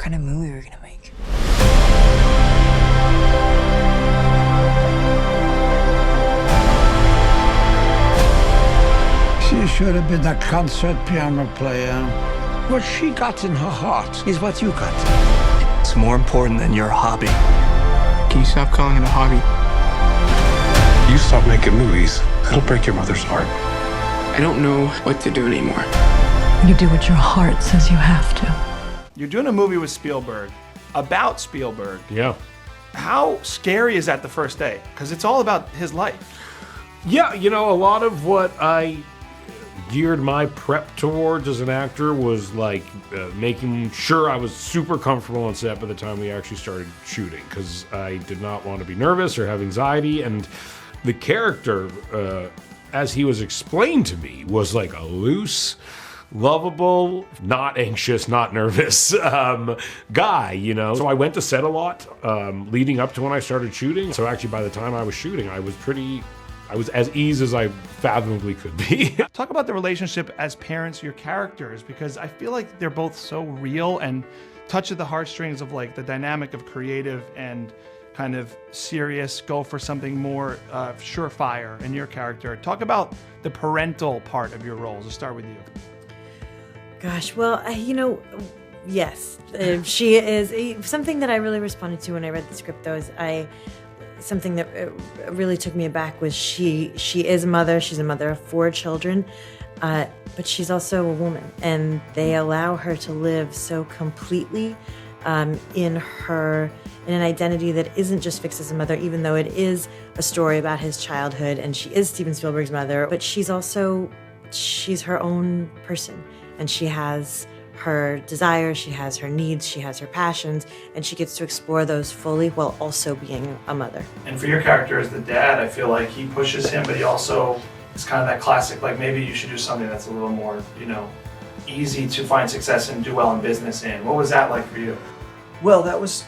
kind of movie we're gonna make. She should have been a concert piano player. What she got in her heart is what you got. It's more important than your hobby. Can you stop calling it a hobby? You stop making movies, it'll break your mother's heart. I don't know what to do anymore. You do what your heart says you have to. You're doing a movie with Spielberg, about Spielberg. Yeah. How scary is that the first day? Because it's all about his life. Yeah, you know, a lot of what I geared my prep towards as an actor was like making sure I was super comfortable on set by the time we actually started shooting, because I did not want to be nervous or have anxiety. And the character, as he was explained to me, was like a loose, lovable, not anxious, not nervous guy, you know? So I went to set a lot leading up to when I started shooting. So actually by the time I was shooting, I was as easy as I fathomably could be. Talk about the relationship as parents, your characters, because I feel like they're both so real and touch at the heartstrings of like the dynamic of creative and kind of serious, go for something more surefire in your character. Talk about the parental part of your roles. Let's start with you. Gosh, well, you know, yes, she is something that I really responded to when I read the script. Though is something that really took me aback was she is a mother. She's a mother of 4 children, but she's also a woman, and they allow her to live so completely in an identity that isn't just fixed as a mother, even though it is a story about his childhood, and she is Steven Spielberg's mother. But she's her own person, and she has her desires, she has her needs, she has her passions, and she gets to explore those fully while also being a mother. And for your character as the dad, I feel like he pushes him, but he also is kind of that classic, like maybe you should do something that's a little more, you know, easy to find success and do well in business in. What was that like for you? Well, that was,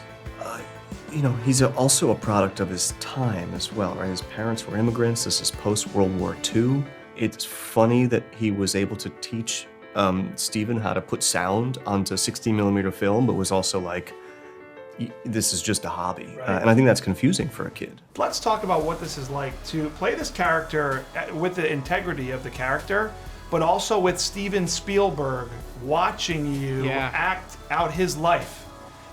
you know, he's also a product of his time as well, right? His parents were immigrants. This is post-World War II. It's funny that he was able to teach Steven how to put sound onto 16mm film, but was also like, this is just a hobby. Right. And I think that's confusing for a kid. Let's talk about what this is like to play this character with the integrity of the character, but also with Steven Spielberg watching you act out his life.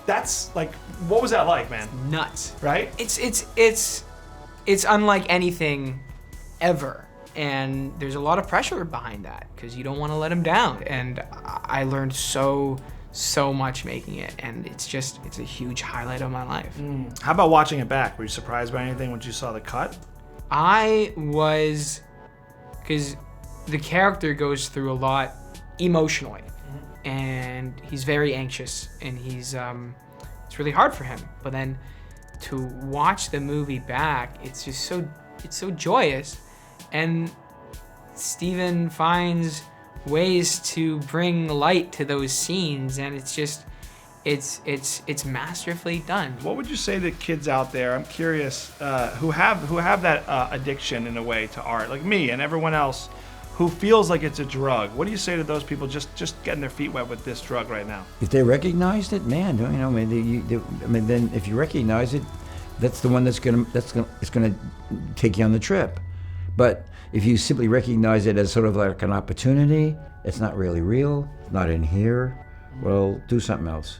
That's like, what was that like, man? Nuts. Right? It's unlike anything ever. And there's a lot of pressure behind that because you don't want to let him down. And I learned so much making it, and it's a huge highlight of my life. How about watching it back? Were you surprised by anything when you saw the cut? I was, because the character goes through a lot emotionally, and he's very anxious, and it's really hard for him. But then to watch the movie back, it's so joyous. And Steven finds ways to bring light to those scenes, and it's masterfully done. What would you say to kids out there, I'm curious, who have that addiction in a way to art, like me and everyone else, who feels like it's a drug? What do you say to those people just getting their feet wet with this drug right now? If they recognized it, man, you know, then if you recognize it, that's the one that's gonna take you on the trip. But if you simply recognize it as sort of like an opportunity, it's not really real, it's not in here, well, do something else.